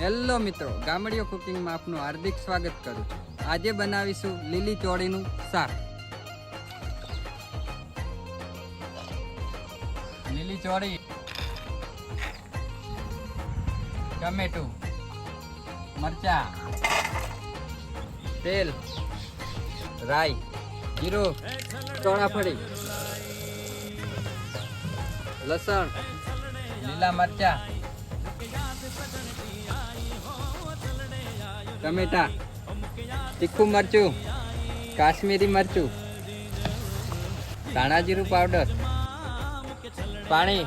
Hello મિત્રો, ગામડીઓ કુકિંગમાં આપનું હાર્દિક સ્વાગત કરું છું. આજે બનાવીશું લીલી ચોળીનું શાક. લીલી ચોળી, ટમેટું, મરચા, તેલ, રાઈ, જીરું, ચોળાફળી, લસણ, લીલા મરચા, ટમેટા, તીખું મરચું, કાશ્મીરી મરચું, ધાણા જીરું પાવડર, પાણી,